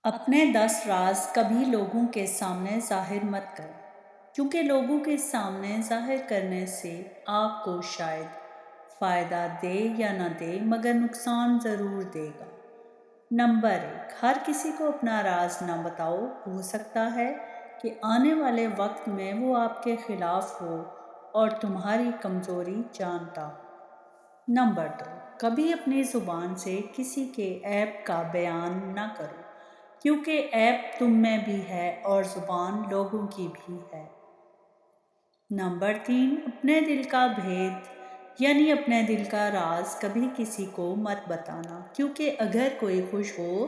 اپنے 10 راز کبھی لوگوں کے سامنے ظاہر مت کریں، کیونکہ لوگوں کے سامنے ظاہر کرنے سے آپ کو شاید فائدہ دے یا نہ دے مگر نقصان ضرور دے گا۔ نمبر 1، ہر کسی کو اپنا راز نہ بتاؤ، ہو سکتا ہے کہ آنے والے وقت میں وہ آپ کے خلاف ہو اور تمہاری کمزوری جانتا ہو۔ نمبر 2، کبھی اپنی زبان سے کسی کے عیب کا بیان نہ کرو، کیونکہ عیب تم میں بھی ہے اور زبان لوگوں کی بھی ہے۔ نمبر 3، اپنے دل کا بھید یعنی اپنے دل کا راز کبھی کسی کو مت بتانا، کیونکہ اگر کوئی خوش ہو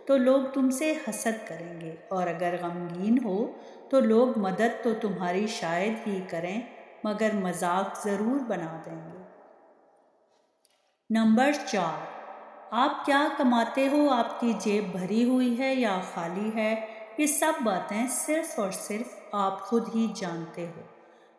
تو لوگ تم سے حسد کریں گے اور اگر غمگین ہو تو لوگ مدد تو تمہاری شاید ہی کریں مگر مذاق ضرور بنا دیں گے۔ نمبر 4، آپ کیا کماتے ہو، آپ کی جیب بھری ہوئی ہے یا خالی ہے، یہ سب باتیں صرف اور صرف آپ خود ہی جانتے ہو،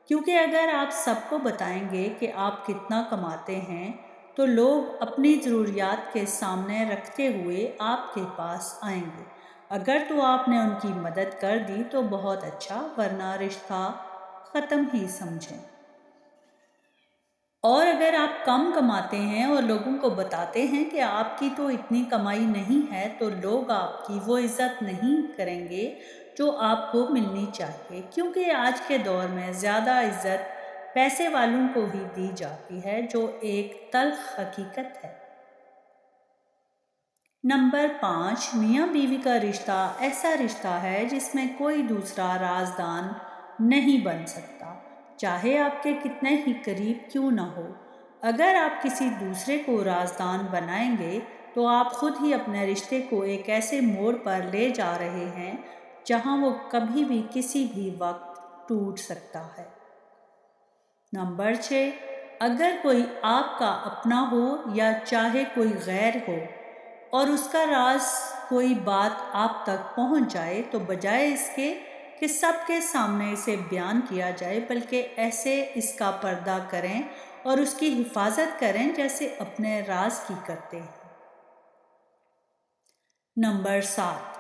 کیونکہ اگر آپ سب کو بتائیں گے کہ آپ کتنا کماتے ہیں تو لوگ اپنی ضروریات کے سامنے رکھتے ہوئے آپ کے پاس آئیں گے۔ اگر تو آپ نے ان کی مدد کر دی تو بہت اچھا، ورنہ رشتہ ختم ہی سمجھیں۔ اور اگر آپ کم کماتے ہیں اور لوگوں کو بتاتے ہیں کہ آپ کی تو اتنی کمائی نہیں ہے تو لوگ آپ کی وہ عزت نہیں کریں گے جو آپ کو ملنی چاہیے، کیونکہ آج کے دور میں زیادہ عزت پیسے والوں کو ہی دی جاتی ہے، جو ایک تلخ حقیقت ہے۔ نمبر 5، میاں بیوی کا رشتہ ایسا رشتہ ہے جس میں کوئی دوسرا رازدان نہیں بن سکتا، چاہے آپ کے کتنے ہی قریب کیوں نہ ہو۔ اگر آپ کسی دوسرے کو رازدان بنائیں گے تو آپ خود ہی اپنے رشتے کو ایک ایسے موڑ پر لے جا رہے ہیں جہاں وہ کبھی بھی کسی بھی وقت ٹوٹ سکتا ہے۔ نمبر 6، اگر کوئی آپ کا اپنا ہو یا چاہے کوئی غیر ہو اور اس کا راز کوئی بات آپ تک پہنچ جائے تو بجائے اس کے کہ سب کے سامنے اسے بیان کیا جائے، بلکہ ایسے اس کا پردہ کریں اور اس کی حفاظت کریں جیسے اپنے راز کی کرتے ہیں۔ نمبر 7،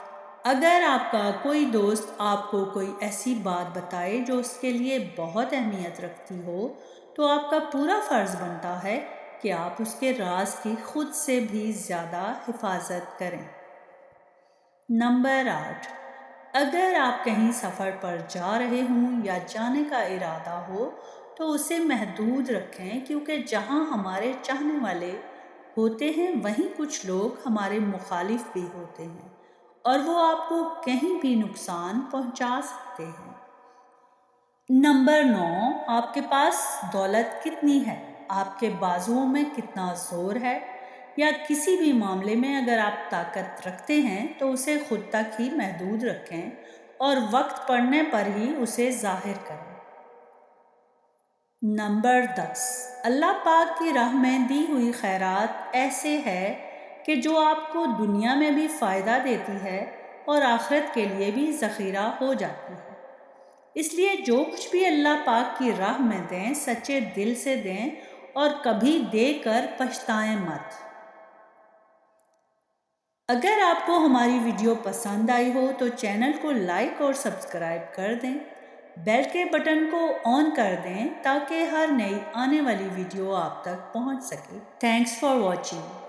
اگر آپ کا کوئی دوست آپ کو کوئی ایسی بات بتائے جو اس کے لیے بہت اہمیت رکھتی ہو تو آپ کا پورا فرض بنتا ہے کہ آپ اس کے راز کی خود سے بھی زیادہ حفاظت کریں۔ نمبر 8، اگر آپ کہیں سفر پر جا رہے ہوں یا جانے کا ارادہ ہو تو اسے محدود رکھیں، کیونکہ جہاں ہمارے چاہنے والے ہوتے ہیں وہیں کچھ لوگ ہمارے مخالف بھی ہوتے ہیں اور وہ آپ کو کہیں بھی نقصان پہنچا سکتے ہیں۔ نمبر 9، آپ کے پاس دولت کتنی ہے، آپ کے بازوؤں میں کتنا زور ہے، یا کسی بھی معاملے میں اگر آپ طاقت رکھتے ہیں تو اسے خود تک ہی محدود رکھیں اور وقت پڑنے پر ہی اسے ظاہر کریں۔ نمبر 10، اللہ پاک کی راہ میں دی ہوئی خیرات ایسے ہے کہ جو آپ کو دنیا میں بھی فائدہ دیتی ہے اور آخرت کے لیے بھی ذخیرہ ہو جاتی ہے، اس لیے جو کچھ بھی اللہ پاک کی راہ میں دیں سچے دل سے دیں اور کبھی دے کر پچھتائیں مت۔ اگر آپ کو ہماری ویڈیو پسند آئی ہو تو چینل کو لائک اور سبسکرائب کر دیں، بیل کے بٹن کو آن کر دیں تاکہ ہر نئی آنے والی ویڈیو آپ تک پہنچ سکے۔ Thanks for watching.